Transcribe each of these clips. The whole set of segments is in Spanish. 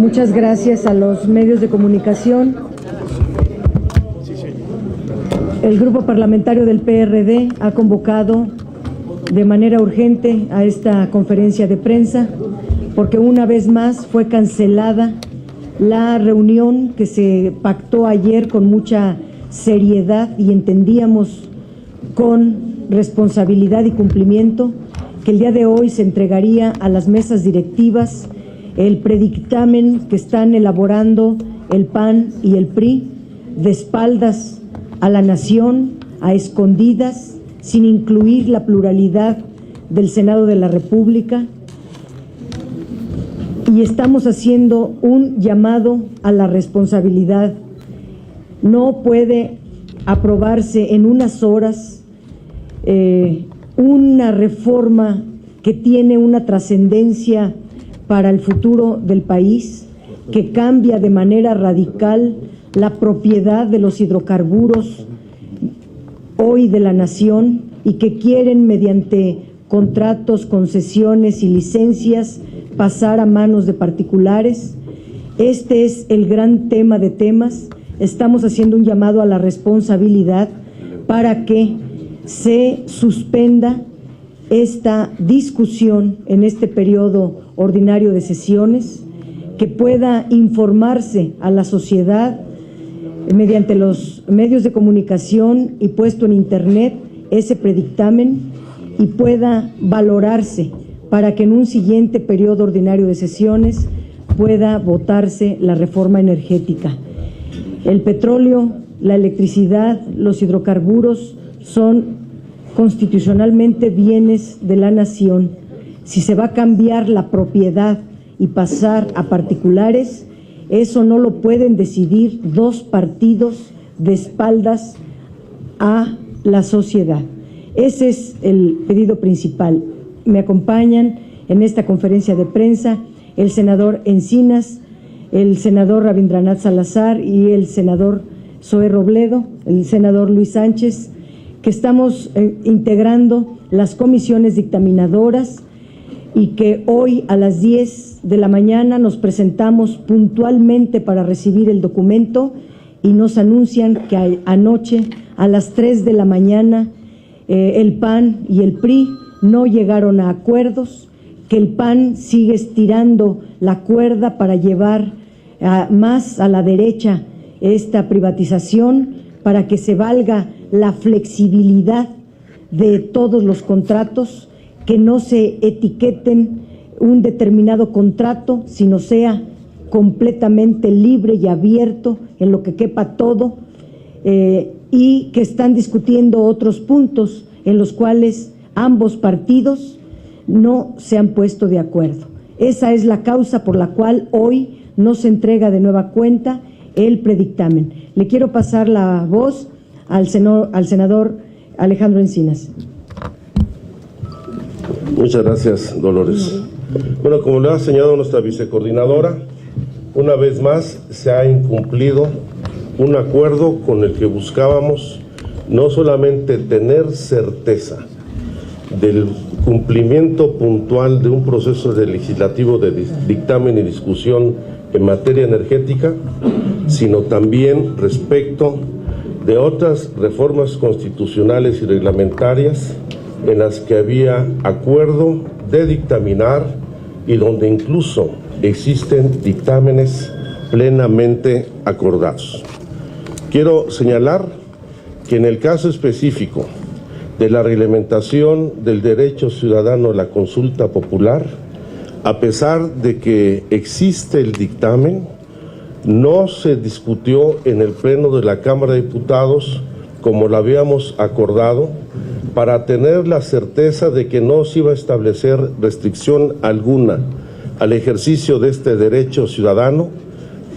Muchas gracias a los medios de comunicación. El Grupo Parlamentario del PRD ha convocado de manera urgente a esta conferencia de prensa porque una vez más fue cancelada la reunión que se pactó ayer con mucha seriedad y entendíamos con responsabilidad y cumplimiento que el día de hoy se entregaría a las mesas directivas el predictamen que están elaborando el PAN y el PRI de espaldas a la nación, a escondidas, sin incluir la pluralidad del Senado de la República. Y estamos haciendo un llamado a la responsabilidad. No puede aprobarse en unas horas una reforma que tiene una trascendencia para el futuro del país, que cambia de manera radical la propiedad de los hidrocarburos hoy de la nación y que quieren mediante contratos, concesiones y licencias pasar a manos de particulares. Este es el gran tema de temas. Estamos haciendo un llamado a la responsabilidad para que se suspenda esta discusión en este periodo ordinario de sesiones, que pueda informarse a la sociedad mediante los medios de comunicación y puesto en internet ese predictamen y pueda valorarse para que en un siguiente periodo ordinario de sesiones pueda votarse la reforma energética. El petróleo, la electricidad, los hidrocarburos son constitucionalmente bienes de la nación. Si se va a cambiar la propiedad y pasar a particulares, eso no lo pueden decidir dos partidos de espaldas a la sociedad. Ese es el pedido principal. Me acompañan en esta conferencia de prensa el senador Encinas, el senador Rabindranath Salazar y el senador Zoé Robledo, el senador Luis Sánchez, que estamos integrando las comisiones dictaminadoras y que hoy a las 10 de la mañana nos presentamos puntualmente para recibir el documento y nos anuncian que anoche a las 3 de la mañana el PAN y el PRI no llegaron a acuerdos, que el PAN sigue estirando la cuerda para llevar más a la derecha esta privatización, para que se valga la flexibilidad de todos los contratos, que no se etiqueten un determinado contrato, sino sea completamente libre y abierto en lo que quepa todo, y que están discutiendo otros puntos en los cuales ambos partidos no se han puesto de acuerdo. Esa es la causa por la cual hoy no se entrega de nueva cuenta el predictamen. Le quiero pasar la voz al senador Alejandro Encinas. Muchas gracias, Dolores. Bueno, como le ha señalado nuestra vicecoordinadora, una vez más se ha incumplido un acuerdo con el que buscábamos no solamente tener certeza del cumplimiento puntual de un proceso legislativo de dictamen y discusión en materia energética, sino también respecto de otras reformas constitucionales y reglamentarias en las que había acuerdo de dictaminar y donde incluso existen dictámenes plenamente acordados. Quiero señalar que en el caso específico de la reglamentación del derecho ciudadano a la consulta popular, a pesar de que existe el dictamen, no se discutió en el Pleno de la Cámara de Diputados como lo habíamos acordado, para tener la certeza de que no se iba a establecer restricción alguna al ejercicio de este derecho ciudadano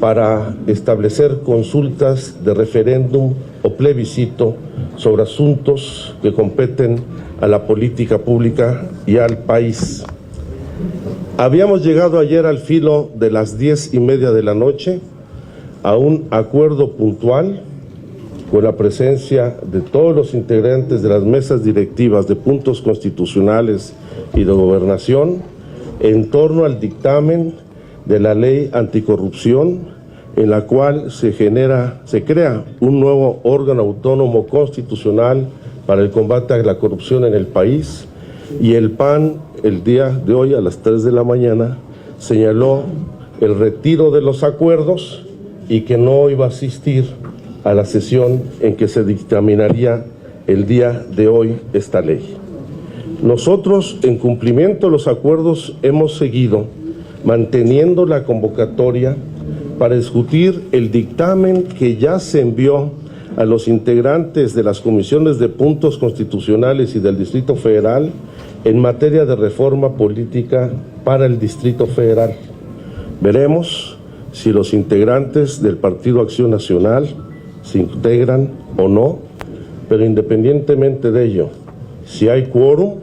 para establecer consultas de referéndum o plebiscito sobre asuntos que competen a la política pública y al país. Habíamos llegado ayer al filo de las 10:30 de la noche a un acuerdo puntual con la presencia de todos los integrantes de las mesas directivas de puntos constitucionales y de gobernación en torno al dictamen de la ley anticorrupción, en la cual se crea un nuevo órgano autónomo constitucional para el combate a la corrupción en el país, y el PAN el día de hoy a las 3 de la mañana señaló el retiro de los acuerdos y que no iba a asistir a la sesión en que se dictaminaría el día de hoy esta ley. Nosotros, en cumplimiento de los acuerdos, hemos seguido manteniendo la convocatoria para discutir el dictamen que ya se envió a los integrantes de las comisiones de puntos constitucionales y del Distrito Federal en materia de reforma política para el Distrito Federal. Veremos si los integrantes del Partido Acción Nacional se integran o no, pero independientemente de ello, si hay quórum,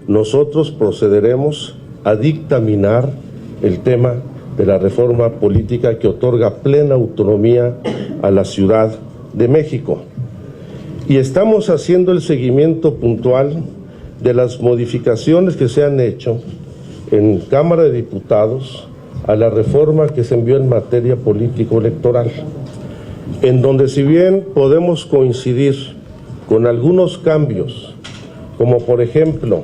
nosotros procederemos a dictaminar el tema de la reforma política que otorga plena autonomía a la Ciudad de México. Y estamos haciendo el seguimiento puntual de las modificaciones que se han hecho en Cámara de Diputados a la reforma que se envió en materia político-electoral, en donde, si bien podemos coincidir con algunos cambios, como por ejemplo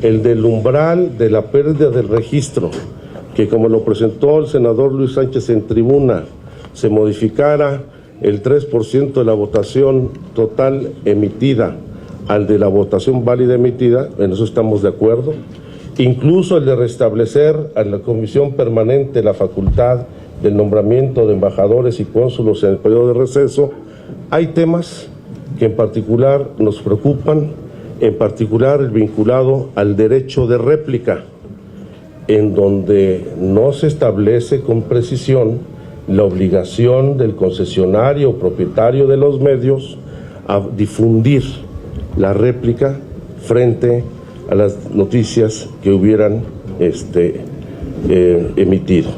el del umbral de la pérdida del registro, que como lo presentó el senador Luis Sánchez en tribuna, se modificara el 3% de la votación total emitida al de la votación válida emitida, en eso estamos de acuerdo. Incluso el de restablecer a la Comisión Permanente la facultad del nombramiento de embajadores y cónsulos en el periodo de receso. Hay temas que en particular nos preocupan, en particular el vinculado al derecho de réplica, en donde no se establece con precisión la obligación del concesionario o propietario de los medios a difundir la réplica frente a las noticias que hubieran emitido.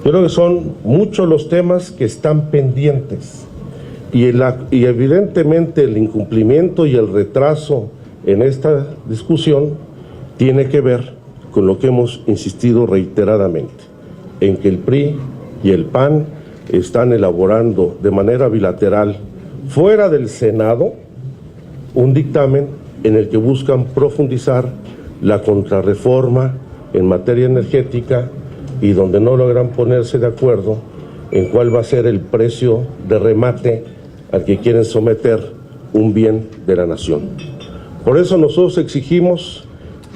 Yo creo que son muchos los temas que están pendientes y evidentemente el incumplimiento y el retraso en esta discusión tiene que ver con lo que hemos insistido reiteradamente, en que el PRI y el PAN están elaborando de manera bilateral fuera del Senado un dictamen en el que buscan profundizar la contrarreforma en materia energética y donde no logran ponerse de acuerdo en cuál va a ser el precio de remate al que quieren someter un bien de la nación. Por eso nosotros exigimos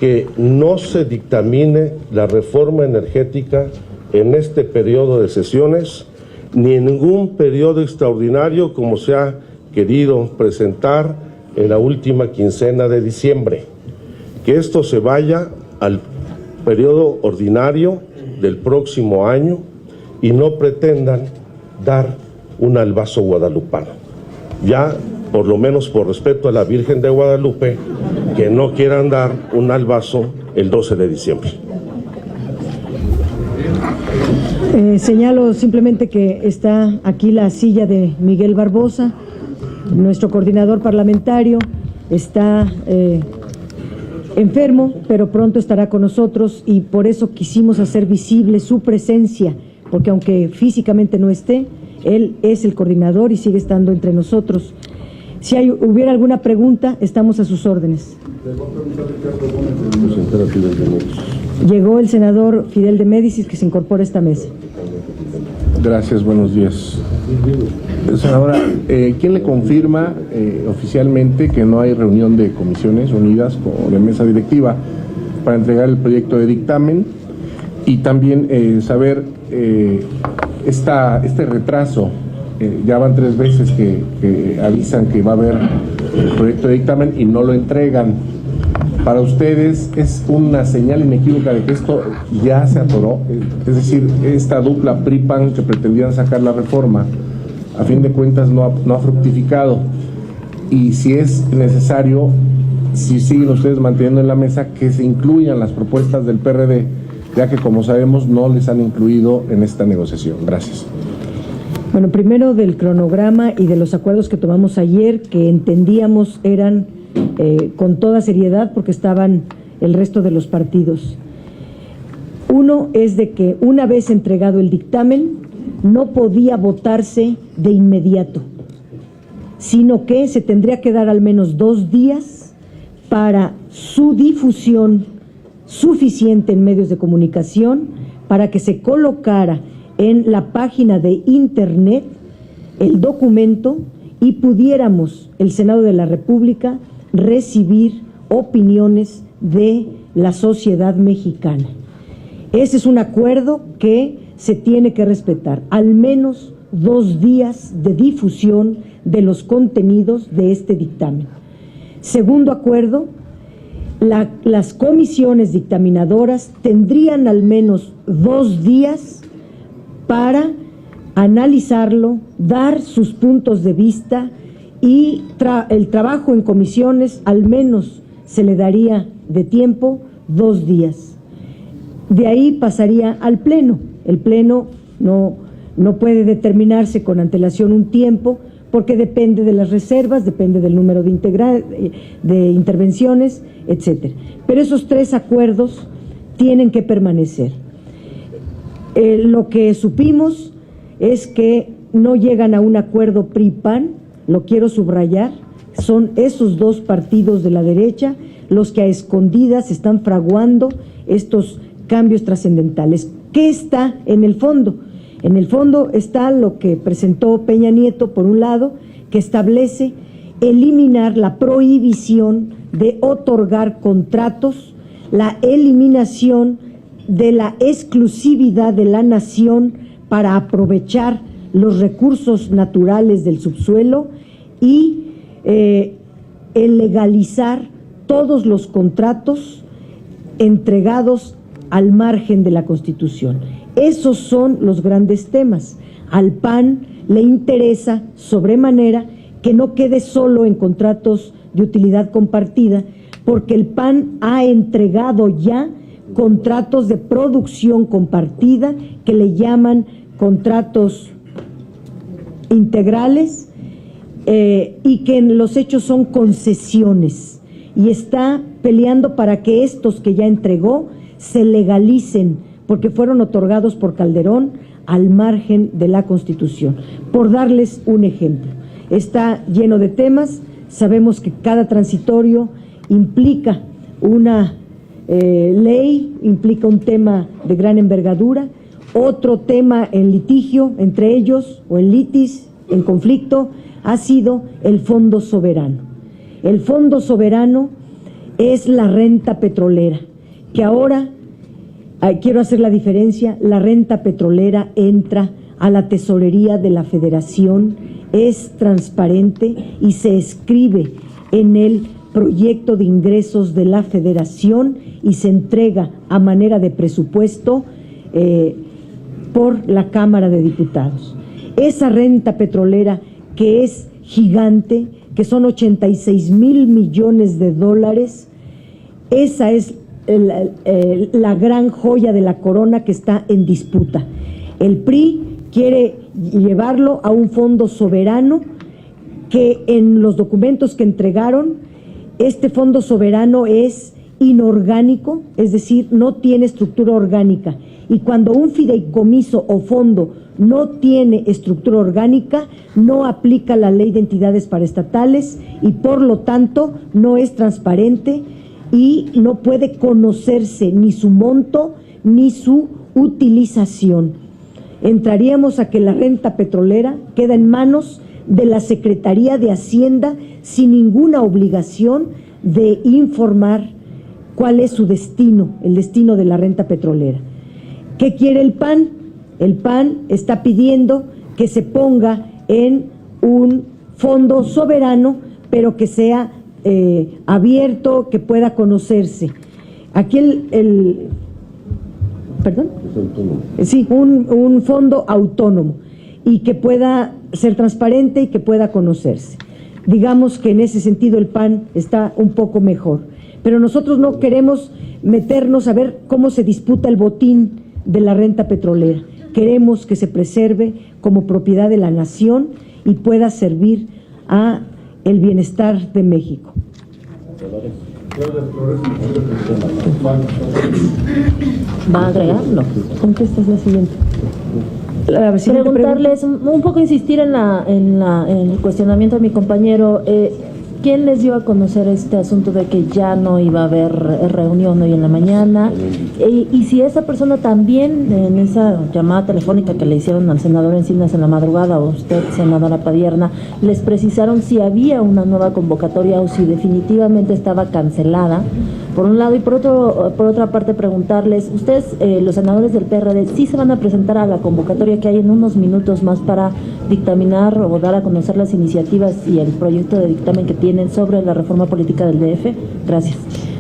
que no se dictamine la reforma energética en este periodo de sesiones, ni en ningún periodo extraordinario como se ha querido presentar en la última quincena de diciembre. Que esto se vaya al periodo ordinario del próximo año y no pretendan dar un albazo guadalupano. Ya, por lo menos por respeto a la Virgen de Guadalupe, que no quieran dar un albazo el 12 de diciembre. Señalo simplemente que está aquí la silla de Miguel Barbosa, nuestro coordinador parlamentario. Está enfermo, pero pronto estará con nosotros y por eso quisimos hacer visible su presencia, porque aunque físicamente no esté, él es el coordinador y sigue estando entre nosotros. Si hubiera alguna pregunta, estamos a sus órdenes. Llegó el senador Fidel de Médicis, que se incorpora a esta mesa. Gracias, buenos días. Senadora, ¿quién le confirma oficialmente que no hay reunión de comisiones unidas o de mesa directiva para entregar el proyecto de dictamen? Y también saber este retraso, ya van 3 veces que avisan que va a haber el proyecto de dictamen y no lo entregan. Para ustedes es una señal inequívoca de que esto ya se atoró, es decir, esta dupla PRI-PAN que pretendían sacar la reforma, a fin de cuentas no ha fructificado, y si es necesario, si siguen ustedes manteniendo en la mesa, que se incluyan las propuestas del PRD, ya que como sabemos no les han incluido en esta negociación. Gracias. Bueno, primero del cronograma y de los acuerdos que tomamos ayer, que entendíamos eran con toda seriedad porque estaban el resto de los partidos. Uno es de que una vez entregado el dictamen, no podía votarse de inmediato, sino que se tendría que dar al menos 2 días para su difusión suficiente en medios de comunicación, para que se colocara en la página de internet el documento y pudiéramos, el Senado de la República, recibir opiniones de la sociedad mexicana. Ese es un acuerdo que se tiene que respetar, al menos 2 días de difusión de los contenidos de este dictamen. Segundo acuerdo, las comisiones dictaminadoras tendrían al menos 2 días para analizarlo, dar sus puntos de vista y el trabajo en comisiones al menos se le daría de tiempo 2 días. De ahí pasaría al Pleno. El Pleno no puede determinarse con antelación un tiempo porque depende de las reservas, depende del número de intervenciones, etcétera. Pero esos 3 acuerdos tienen que permanecer. Lo que supimos es que no llegan a un acuerdo PRI-PAN, lo quiero subrayar, son esos 2 partidos de la derecha los que a escondidas están fraguando estos cambios trascendentales. ¿Qué está en el fondo? En el fondo está lo que presentó Peña Nieto, por un lado, que establece eliminar la prohibición de otorgar contratos, la eliminación de la exclusividad de la nación para aprovechar los recursos naturales del subsuelo y el legalizar todos los contratos entregados al margen de la Constitución. Esos son los grandes temas. Al PAN le interesa sobremanera que no quede solo en contratos de utilidad compartida, porque el PAN ha entregado ya contratos de producción compartida que le llaman contratos integrales y que en los hechos son concesiones, y está peleando para que estos que ya entregó se legalicen porque fueron otorgados por Calderón al margen de la Constitución. Por darles un ejemplo, está lleno de temas. Sabemos que cada transitorio implica una ley, implica un tema de gran envergadura. Otro tema en litigio entre ellos, o en litis, en conflicto, ha sido el Fondo Soberano. El Fondo Soberano es la renta petrolera, que ahora, quiero hacer la diferencia, la renta petrolera entra a la tesorería de la Federación, es transparente y se escribe en el proyecto de ingresos de la Federación y se entrega a manera de presupuesto por la Cámara de Diputados. Esa renta petrolera, que es gigante, que son 86,000 millones de dólares, esa es la gran joya de la corona que está en disputa. El PRI quiere llevarlo a un fondo soberano que en los documentos que entregaron, este fondo soberano es inorgánico, es decir, no tiene estructura orgánica. Y cuando un fideicomiso o fondo no tiene estructura orgánica, no aplica la ley de entidades paraestatales y por lo tanto no es transparente y no puede conocerse ni su monto ni su utilización. Entraríamos a que la renta petrolera queda en manos de la Secretaría de Hacienda sin ninguna obligación de informar cuál es su destino, el destino de la renta petrolera. ¿Qué quiere el PAN? El PAN está pidiendo que se ponga en un fondo soberano, pero que sea abierto, que pueda conocerse. Aquí ¿perdón? Sí, un fondo autónomo y que pueda ser transparente y que pueda conocerse. Digamos que en ese sentido el PAN está un poco mejor, pero nosotros no queremos meternos a ver cómo se disputa el botín de la renta petrolera. Queremos que se preserve como propiedad de la nación y pueda servir a el bienestar de México. Va a agregarlo. Contestas la siguiente. La siguiente Preguntarles, un poco insistir en el cuestionamiento de mi compañero. ¿Quién les dio a conocer este asunto de que ya no iba a haber reunión hoy en la mañana? Y si esa persona también, en esa llamada telefónica que le hicieron al senador Encinas en la madrugada, o usted, senadora Padierna, les precisaron si había una nueva convocatoria o si definitivamente estaba cancelada, por un lado, y por otra parte preguntarles, ustedes, los senadores del PRD, ¿sí se van a presentar a la convocatoria que hay en unos minutos más para dictaminar o dar a conocer las iniciativas y el proyecto de dictamen que tienen sobre la reforma política del DF? Gracias.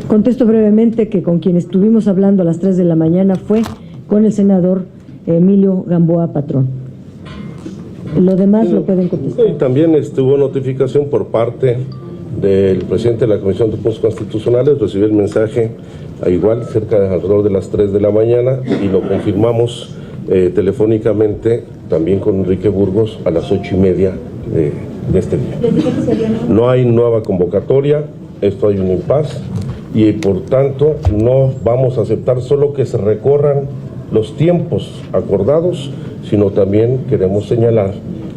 Contesto brevemente que con quien estuvimos hablando a las 3 de la mañana fue con el senador Emilio Gamboa Patrón. Lo demás lo pueden contestar. Y también hubo notificación por parte del presidente de la Comisión de Puntos Constitucionales, recibí el mensaje igual alrededor de las 3 de la mañana y lo confirmamos telefónicamente también con Enrique Burgos a las 8:30 de este día. No hay nueva convocatoria, esto hay un impasse y por tanto no vamos a aceptar solo que se recorran los tiempos acordados, sino también queremos señalar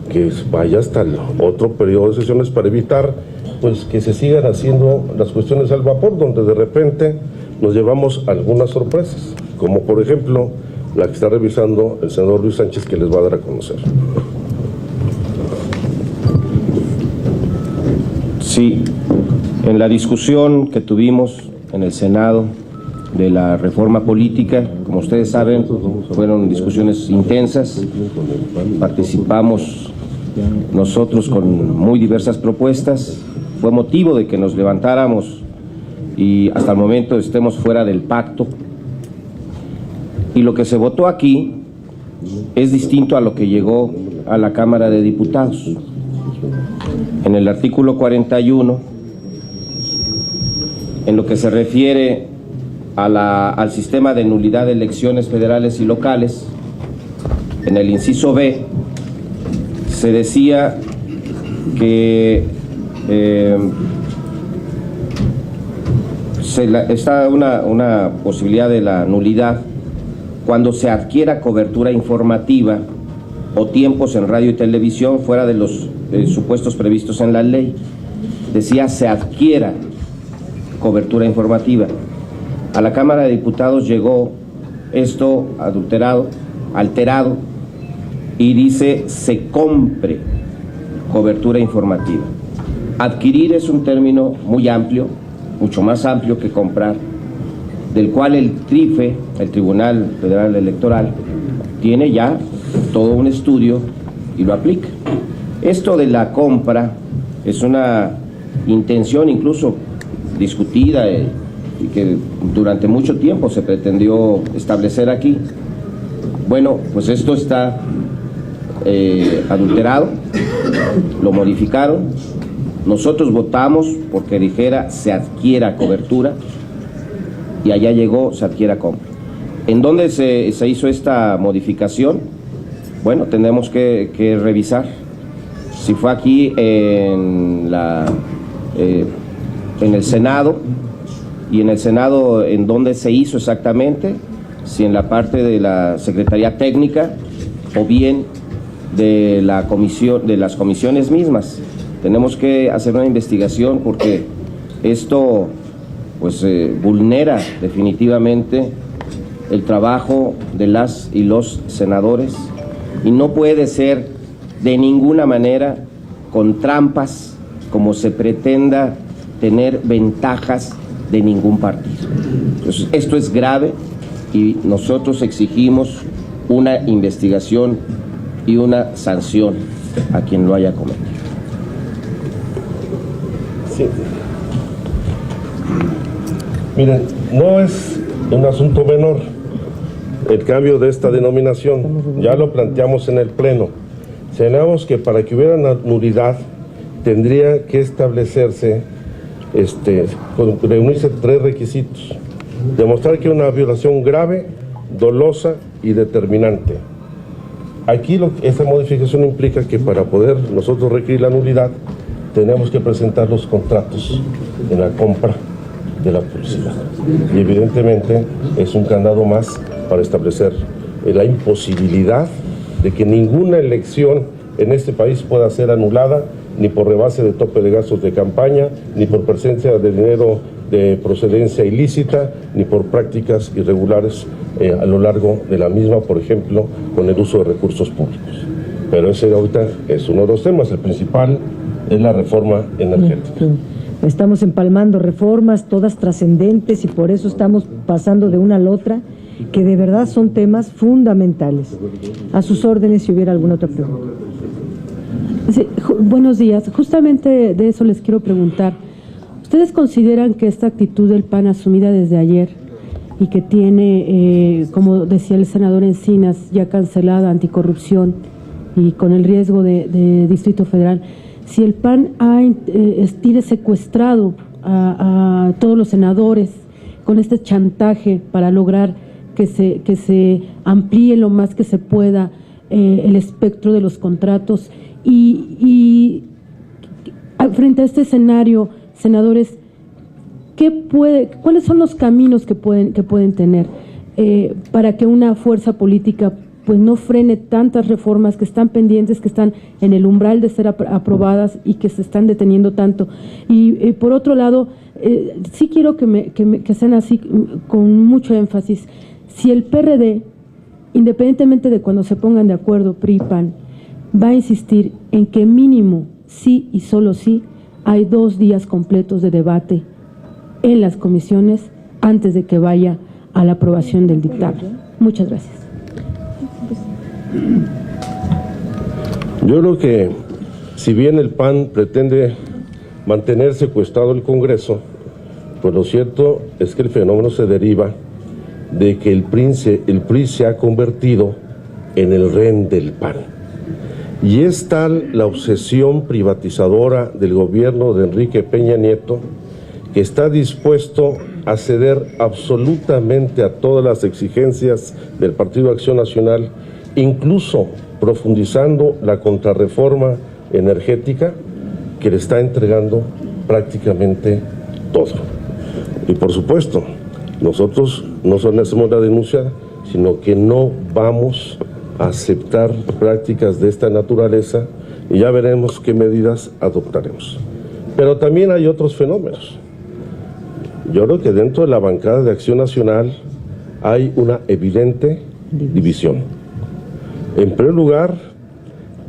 que vaya hasta el otro periodo de sesiones para evitar pues que se sigan haciendo las cuestiones al vapor, donde de repente nos llevamos algunas sorpresas, como por ejemplo la que está revisando el senador Luis Sánchez, que les va a dar a conocer. Sí, en la discusión que tuvimos en el Senado de la reforma política, como ustedes saben, fueron discusiones intensas, participamos nosotros con muy diversas propuestas, fue motivo de que nos levantáramos y hasta el momento estemos fuera del pacto. Y lo que se votó aquí es distinto a lo que llegó a la Cámara de Diputados. En el artículo 41, en lo que se refiere al sistema de nulidad de elecciones federales y locales, en el inciso B, se decía que está una posibilidad de la nulidad cuando se adquiera cobertura informativa o tiempos en radio y televisión fuera de los supuestos previstos en la ley. Decía se adquiera cobertura informativa. A la Cámara de Diputados llegó esto alterado, y dice se compre cobertura informativa. Adquirir es un término muy amplio, mucho más amplio que comprar, del cual el TRIFE, el Tribunal Federal Electoral, tiene ya todo un estudio y lo aplica. Esto de la compra es una intención incluso discutida y que durante mucho tiempo se pretendió establecer aquí. Bueno, pues esto está adulterado, lo modificaron, nosotros votamos porque dijera se adquiera cobertura y allá llegó se adquiera compra. ¿En dónde se hizo esta modificación? Bueno, tenemos que revisar si fue aquí en el Senado, y en el Senado en dónde se hizo exactamente, si en la parte de la Secretaría Técnica o bien de la comisión, de las comisiones mismas. Tenemos que hacer una investigación porque esto pues vulnera definitivamente el trabajo de las y los senadores y no puede ser de ninguna manera con trampas como se pretenda tener ventajas de ningún partido. Entonces, esto es grave y nosotros exigimos una investigación y una sanción a quien lo haya cometido. Sí. Miren, no es un asunto menor el cambio de esta denominación, ya lo planteamos en el Pleno. Señalamos que para que hubiera nulidad tendría que establecerse, reunirse 3 requisitos: demostrar que hay una violación grave, dolosa y determinante. Aquí esta modificación implica que para poder nosotros requerir la nulidad tenemos que presentar los contratos en la compra de la publicidad. Y evidentemente es un candado más para establecer la imposibilidad de que ninguna elección en este país pueda ser anulada, ni por rebase de tope de gastos de campaña, ni por presencia de dinero de procedencia ilícita, ni por prácticas irregulares a lo largo de la misma, por ejemplo, con el uso de recursos públicos. Pero ese ahorita es uno de los temas. El principal es la reforma energética. Estamos empalmando reformas, todas trascendentes, y por eso estamos pasando de una a la otra, que de verdad son temas fundamentales. A sus órdenes, si hubiera alguna otra pregunta. Sí, buenos días. Justamente de eso les quiero preguntar. ¿Ustedes consideran que esta actitud del PAN asumida desde ayer y que tiene, como decía el senador Encinas, ya cancelada anticorrupción y con el riesgo de Distrito Federal, si el PAN tiene secuestrado a todos los senadores con este chantaje para lograr que se amplíe lo más que se pueda el espectro de los contratos y frente a este escenario, senadores, ¿cuáles son los caminos que pueden tener para que una fuerza política pues no frene tantas reformas que están pendientes, que están en el umbral de ser aprobadas y que se están deteniendo tanto? Y por otro lado, sí quiero que sean así con mucho énfasis. Si el PRD, independientemente de cuando se pongan de acuerdo PRI y PAN, va a insistir en que mínimo sí y solo sí hay 2 días completos de debate en las comisiones antes de que vaya a la aprobación del dictamen. Muchas gracias. Yo creo que si bien el PAN pretende mantener secuestrado el Congreso, pues lo cierto es que el fenómeno se deriva de que el PRI se ha convertido en el rehén del PAN. Y es tal la obsesión privatizadora del gobierno de Enrique Peña Nieto que está dispuesto a ceder absolutamente a todas las exigencias del Partido Acción Nacional, incluso profundizando la contrarreforma energética que le está entregando prácticamente todo. Y por supuesto, nosotros no solo hacemos la denuncia, sino que no vamos a aceptar prácticas de esta naturaleza y ya veremos qué medidas adoptaremos. Pero también hay otros fenómenos. Yo creo que dentro de la bancada de Acción Nacional hay una evidente división. En primer lugar,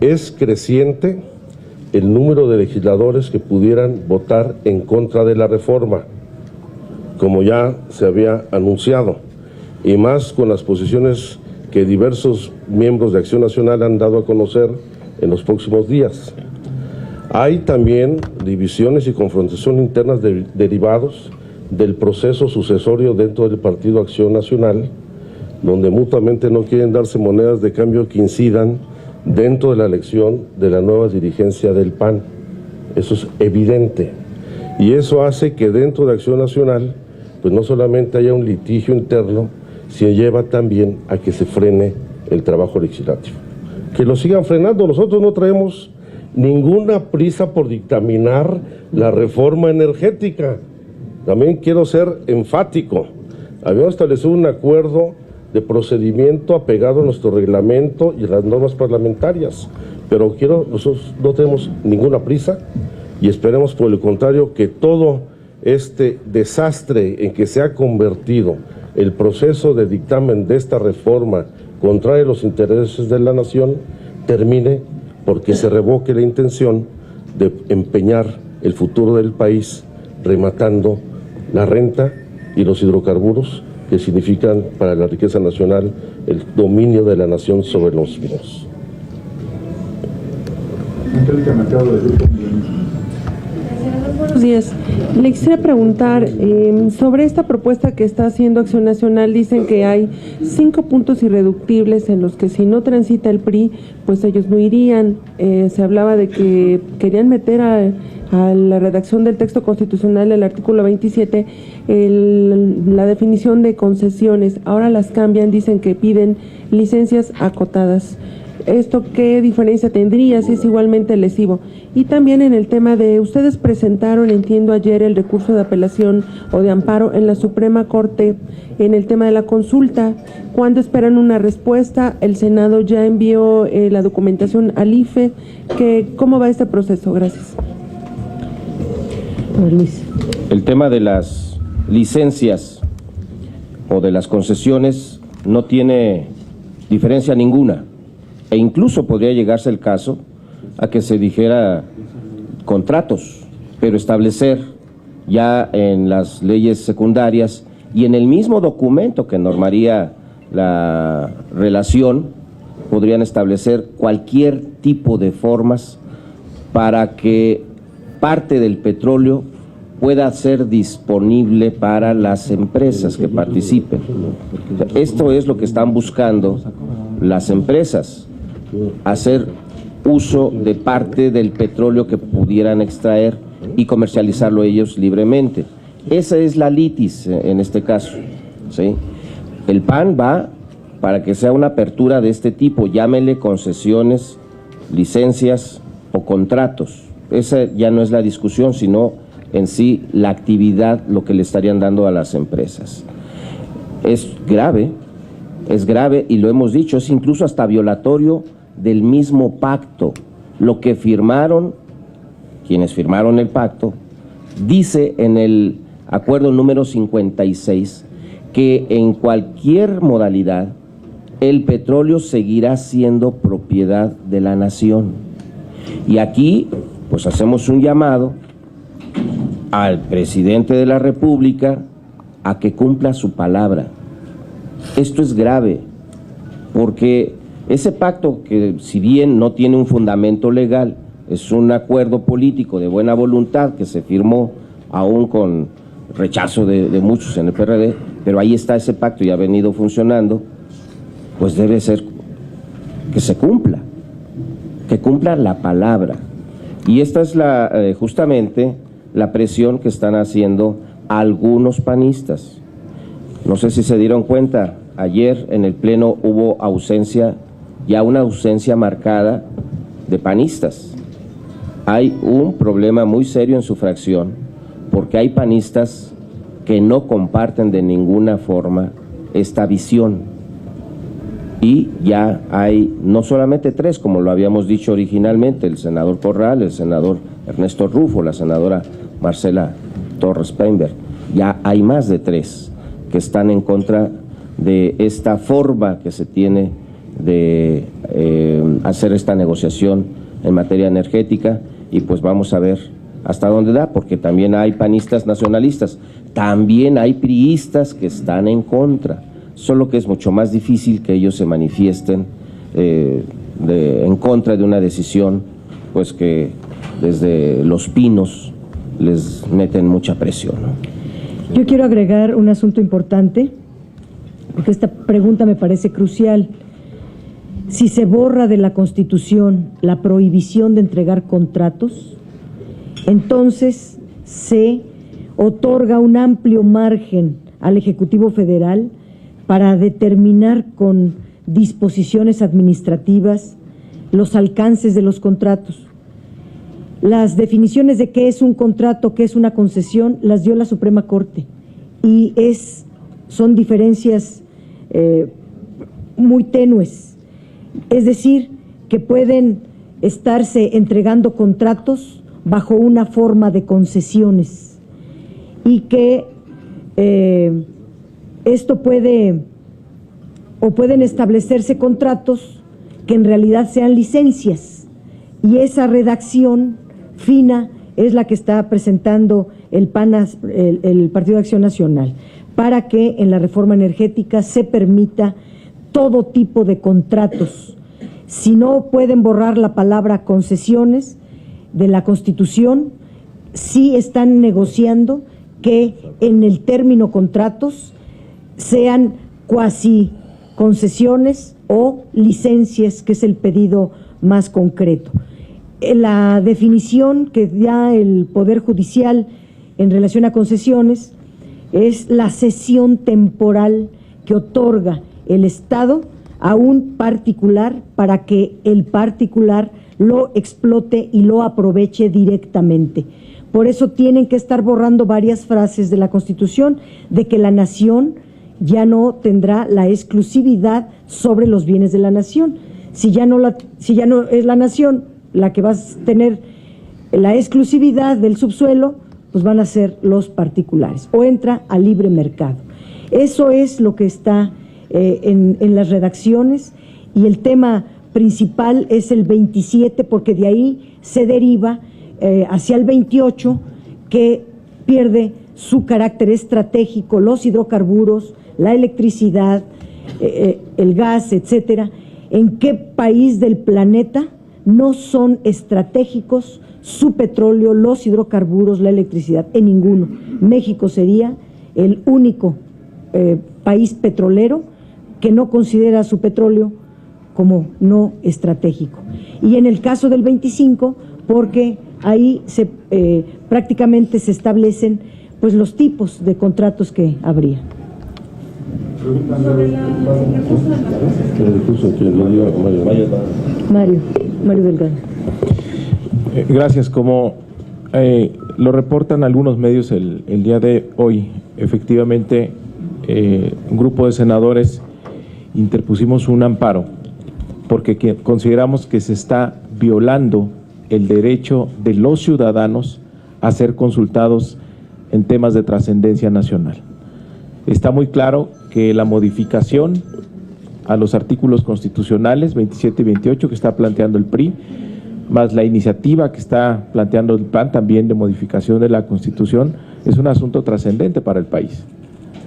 es creciente el número de legisladores que pudieran votar en contra de la reforma, como ya se había anunciado, y más con las posiciones que diversos miembros de Acción Nacional han dado a conocer en los próximos días. Hay también divisiones y confrontación internas derivados del proceso sucesorio dentro del Partido Acción Nacional, donde mutuamente no quieren darse monedas de cambio que incidan dentro de la elección de la nueva dirigencia del PAN. Eso es evidente. Y eso hace que dentro de Acción Nacional, pues no solamente haya un litigio interno, sino lleva también a que se frene el trabajo legislativo. Que lo sigan frenando. Nosotros no traemos ninguna prisa por dictaminar la reforma energética. También quiero ser enfático. Habíamos establecido un acuerdo de procedimiento apegado a nuestro reglamento y a las normas parlamentarias, pero nosotros no tenemos ninguna prisa y esperemos por el contrario que todo este desastre en que se ha convertido el proceso de dictamen de esta reforma contraria a los intereses de la nación termine porque se revoque la intención de empeñar el futuro del país rematando la renta y los hidrocarburos que significan para la riqueza nacional el dominio de la nación sobre los mismos. Buenos días. Le quisiera preguntar sobre esta propuesta que está haciendo Acción Nacional. Dicen que hay 5 puntos irreductibles en los que si no transita el PRI, pues ellos no irían. Se hablaba de que querían meter a la redacción del texto constitucional del artículo 27 la definición de concesiones. Ahora las cambian, dicen que piden licencias acotadas. ¿Esto qué diferencia tendría? Si es igualmente lesivo. Y también en el tema de, ustedes presentaron, entiendo, ayer el recurso de apelación o de amparo en la Suprema Corte en el tema de la consulta. ¿Cuándo esperan una respuesta? El Senado ya envió la documentación al IFE. ¿Cómo va este proceso? Gracias. Luis. El tema de las licencias o de las concesiones no tiene diferencia ninguna, e incluso podría llegarse el caso a que se dijera contratos, pero establecer ya en las leyes secundarias y en el mismo documento que normaría la relación, podrían establecer cualquier tipo de formas para que parte del petróleo pueda ser disponible para las empresas que participen. Esto es lo que están buscando las empresas, hacer uso de parte del petróleo que pudieran extraer y comercializarlo ellos libremente. Esa es la litis en este caso, ¿sí? El PAN va para que sea una apertura de este tipo, llámele concesiones, licencias o contratos. Esa ya no es la discusión, sino en sí la actividad, lo que le estarían dando a las empresas. Es grave y lo hemos dicho, es incluso hasta violatorio del mismo pacto. Lo que firmaron, quienes firmaron el pacto, dice en el acuerdo número 56 que en cualquier modalidad el petróleo seguirá siendo propiedad de la nación. Y aquí pues hacemos un llamado al presidente de la República a que cumpla su palabra. Esto es grave, porque ese pacto, que si bien no tiene un fundamento legal, es un acuerdo político de buena voluntad que se firmó aún con rechazo de muchos en el PRD, pero ahí está ese pacto y ha venido funcionando, pues debe ser que se cumpla la palabra. Y esta es justamente la presión que están haciendo algunos panistas. No sé si se dieron cuenta, ayer en el Pleno hubo una ausencia marcada de panistas. Hay un problema muy serio en su fracción, porque hay panistas que no comparten de ninguna forma esta visión. Y ya hay no solamente 3, como lo habíamos dicho originalmente, el senador Corral, el senador Ernesto Rufo, la senadora Marcela Torres Peinberg, ya hay más de 3 que están en contra de esta forma que se tiene de hacer esta negociación en materia energética, y pues vamos a ver hasta dónde da, porque también hay panistas nacionalistas, también hay priistas que están en contra, solo que es mucho más difícil que ellos se manifiesten en contra de una decisión, pues que desde Los Pinos les meten mucha presión, ¿no? Yo quiero agregar un asunto importante, porque esta pregunta me parece crucial. Si se borra de la Constitución la prohibición de entregar contratos, entonces se otorga un amplio margen al Ejecutivo Federal para determinar con disposiciones administrativas los alcances de los contratos. Las definiciones de qué es un contrato, qué es una concesión, las dio la Suprema Corte, y son diferencias muy tenues. Es decir, que pueden estarse entregando contratos bajo una forma de concesiones, y que pueden establecerse contratos que en realidad sean licencias, y esa redacción fina es la que está presentando el Partido de Acción Nacional, para que en la reforma energética se permita todo tipo de contratos. Si no pueden borrar la palabra concesiones de la Constitución, sí están negociando que en el término contratos sean cuasi concesiones o licencias, que es el pedido más concreto. La definición que da el Poder Judicial en relación a concesiones es la cesión temporal que otorga el Estado a un particular para que el particular lo explote y lo aproveche directamente. Por eso tienen que estar borrando varias frases de la Constitución de que la nación ya no tendrá la exclusividad sobre los bienes de la nación. Si ya no es la nación la que va a tener la exclusividad del subsuelo, pues van a ser los particulares, o entra a libre mercado. Eso es lo que está en las redacciones, y el tema principal es el 27, porque de ahí se deriva hacia el 28, que pierde su carácter estratégico, los hidrocarburos, la electricidad, el gas, etcétera. ¿En qué país del planeta no son estratégicos su petróleo, los hidrocarburos, la electricidad? En ninguno. México sería el único país petrolero que no considera su petróleo como no estratégico. Y en el caso del 25, porque ahí prácticamente se establecen pues los tipos de contratos que habría. Mario Delgado. Gracias. Como lo reportan algunos medios el día de hoy, efectivamente un grupo de senadores interpusimos un amparo porque consideramos que se está violando el derecho de los ciudadanos a ser consultados en temas de trascendencia nacional. Está muy claro que la modificación a los artículos constitucionales 27 y 28 que está planteando el PRI, más la iniciativa que está planteando el PAN también de modificación de la Constitución, es un asunto trascendente para el país.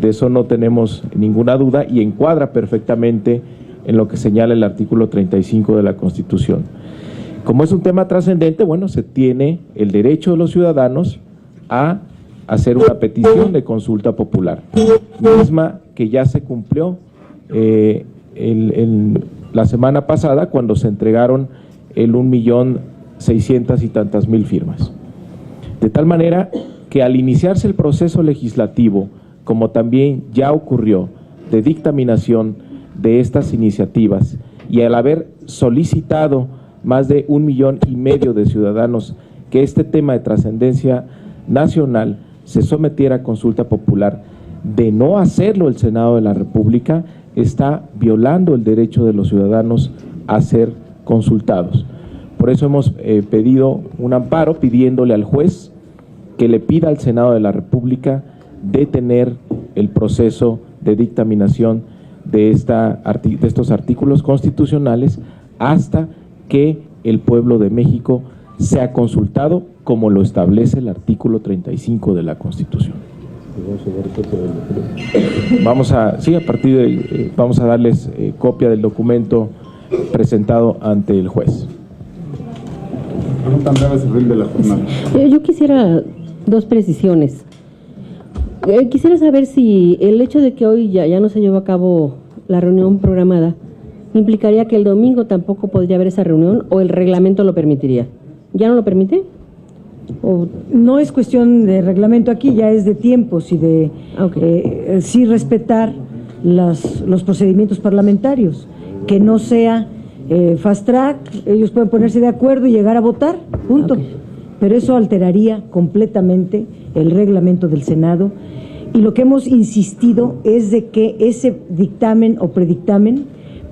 De eso no tenemos ninguna duda y encuadra perfectamente en lo que señala el artículo 35 de la Constitución. Como es un tema trascendente, bueno, se tiene el derecho de los ciudadanos a hacer una petición de consulta popular, misma que ya se cumplió la semana pasada cuando se entregaron el 1.600.000 y tantas mil firmas. De tal manera que al iniciarse el proceso legislativo, como también ya ocurrió, de dictaminación de estas iniciativas, y al haber solicitado más de 1,5 millones de ciudadanos que este tema de trascendencia nacional se sometiera a consulta popular, de no hacerlo el Senado de la República, está violando el derecho de los ciudadanos a ser consultados. Por eso hemos pedido un amparo pidiéndole al juez que le pida al Senado de la República detener el proceso de dictaminación de estos artículos constitucionales hasta que el pueblo de México sea consultado como lo establece el artículo 35 de la Constitución. Vamos a darles copia del documento presentado ante el juez. Yo quisiera dos precisiones. Quisiera saber si el hecho de que hoy ya no se llevó a cabo la reunión programada implicaría que el domingo tampoco podría haber esa reunión, o el reglamento lo permitiría. ¿Ya no lo permite? No es cuestión de reglamento aquí, ya es de tiempos y de sí respetar los procedimientos parlamentarios, que no sea fast track, ellos pueden ponerse de acuerdo y llegar a votar, punto. Pero eso alteraría completamente el reglamento del Senado, y lo que hemos insistido es de que ese dictamen o predictamen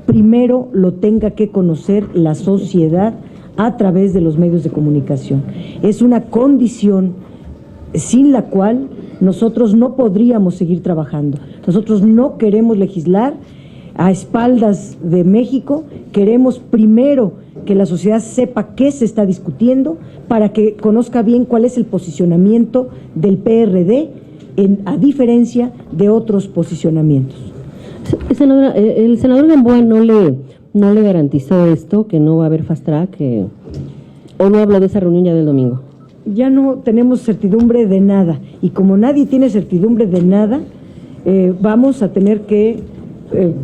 primero lo tenga que conocer la sociedad a través de los medios de comunicación. Es una condición sin la cual nosotros no podríamos seguir trabajando. Nosotros no queremos legislar a espaldas de México, queremos primero que la sociedad sepa qué se está discutiendo para que conozca bien cuál es el posicionamiento del PRD a diferencia de otros posicionamientos. Senadora, el senador Gamboa no le garantizó esto, que no va a haber fast track, o no habló de esa reunión ya del domingo. Ya no tenemos certidumbre de nada, y como nadie tiene certidumbre de nada, vamos a tener que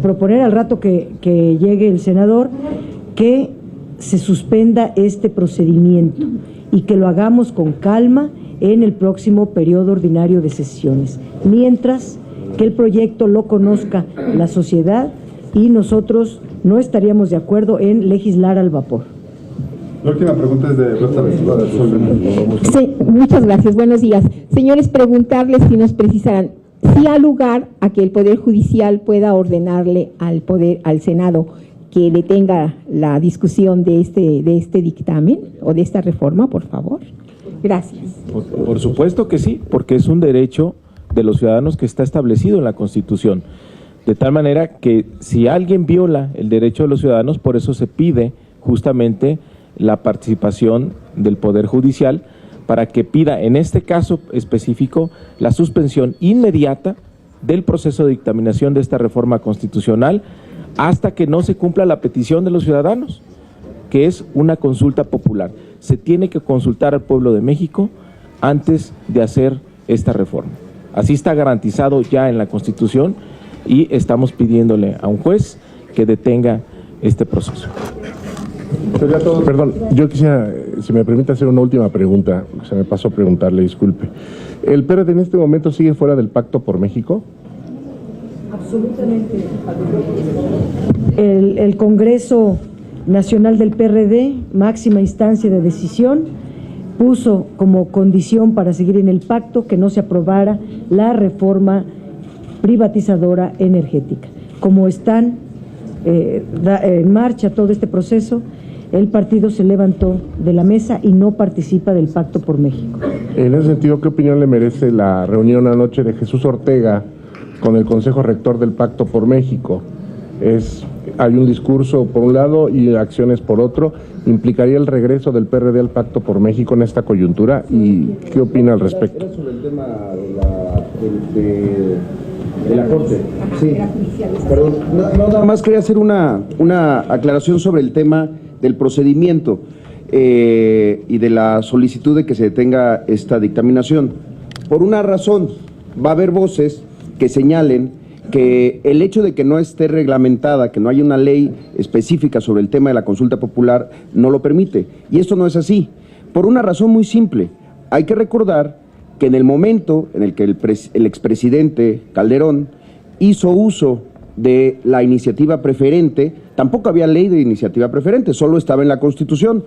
proponer al rato que llegue el senador que se suspenda este procedimiento y que lo hagamos con calma en el próximo periodo ordinario de sesiones, mientras que el proyecto lo conozca la sociedad, y nosotros no estaríamos de acuerdo en legislar al vapor. La última pregunta es de Rosa Becerra. Sí, muchas gracias. Buenos días. Señores, preguntarles si nos precisaran si ha lugar a que el Poder Judicial pueda ordenarle al Senado que detenga la discusión de este dictamen o de esta reforma, por favor. Gracias. Por supuesto que sí, porque es un derecho de los ciudadanos que está establecido en la Constitución. De tal manera que si alguien viola el derecho de los ciudadanos, por eso se pide justamente la participación del Poder Judicial para que pida, en este caso específico, la suspensión inmediata del proceso de dictaminación de esta reforma constitucional hasta que no se cumpla la petición de los ciudadanos, que es una consulta popular. Se tiene que consultar al pueblo de México antes de hacer esta reforma. Así está garantizado ya en la Constitución y estamos pidiéndole a un juez que detenga este proceso. Perdón, yo quisiera, si me permite hacer una última pregunta, se me pasó a preguntarle, disculpe. ¿El PRD en este momento sigue fuera del Pacto por México? Absolutamente. El Congreso Nacional del PRD, máxima instancia de decisión, puso como condición para seguir en el pacto que no se aprobara la reforma privatizadora energética. Como están en marcha todo este proceso, el partido se levantó de la mesa y no participa del Pacto por México. En ese sentido, ¿qué opinión le merece la reunión anoche de Jesús Ortega con el Consejo Rector del Pacto por México? Hay un discurso por un lado y acciones por otro. ¿Implicaría el regreso del PRD al Pacto por México en esta coyuntura? ¿Y qué opina al respecto? Sobre el tema de la Corte. Sí. Perdón, nada más quería hacer una aclaración sobre el tema del procedimiento y de la solicitud de que se detenga esta dictaminación. Por una razón, va a haber voces que señalen que el hecho de que no esté reglamentada, que no haya una ley específica sobre el tema de la consulta popular, no lo permite. Y esto no es así, por una razón muy simple. Hay que recordar que en el momento en el que el expresidente Calderón hizo uso de la iniciativa preferente, tampoco había ley de iniciativa preferente, solo estaba en la Constitución.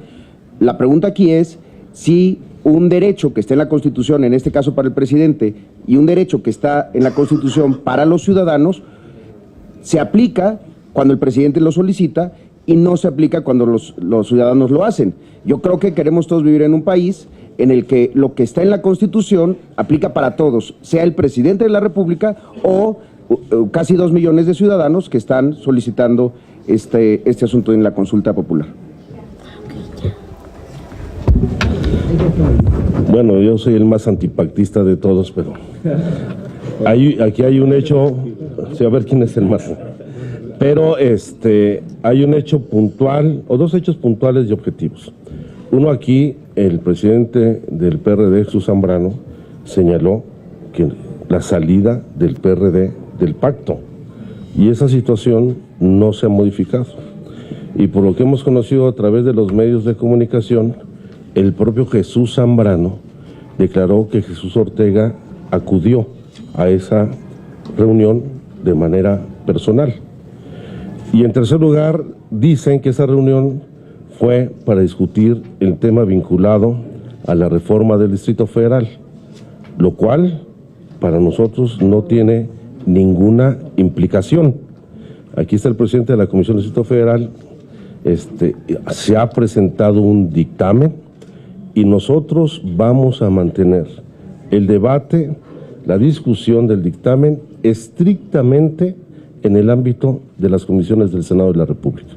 La pregunta aquí es si un derecho que está en la Constitución, en este caso para el presidente, y un derecho que está en la Constitución para los ciudadanos, se aplica cuando el presidente lo solicita y no se aplica cuando los ciudadanos lo hacen. Yo creo que queremos todos vivir en un país en el que lo que está en la Constitución aplica para todos, sea el presidente de la República o casi 2 millones de ciudadanos que están solicitando este asunto en la consulta popular. Bueno, yo soy el más antipactista de todos, pero aquí hay un hecho, sí, a ver quién es el más. Pero hay un hecho puntual, o dos hechos puntuales y objetivos. Uno, aquí, el presidente del PRD, Jesús Zambrano, señaló que la salida del PRD del pacto, y esa situación no se ha modificado. Y por lo que hemos conocido a través de los medios de comunicación, el propio Jesús Zambrano declaró que Jesús Ortega acudió a esa reunión de manera personal. Y en tercer lugar, dicen que esa reunión fue para discutir el tema vinculado a la reforma del Distrito Federal, lo cual para nosotros no tiene ninguna implicación. Aquí está el presidente de la Comisión del Distrito Federal, se ha presentado un dictamen y nosotros vamos a mantener el debate, la discusión del dictamen estrictamente en el ámbito de las comisiones del Senado de la República.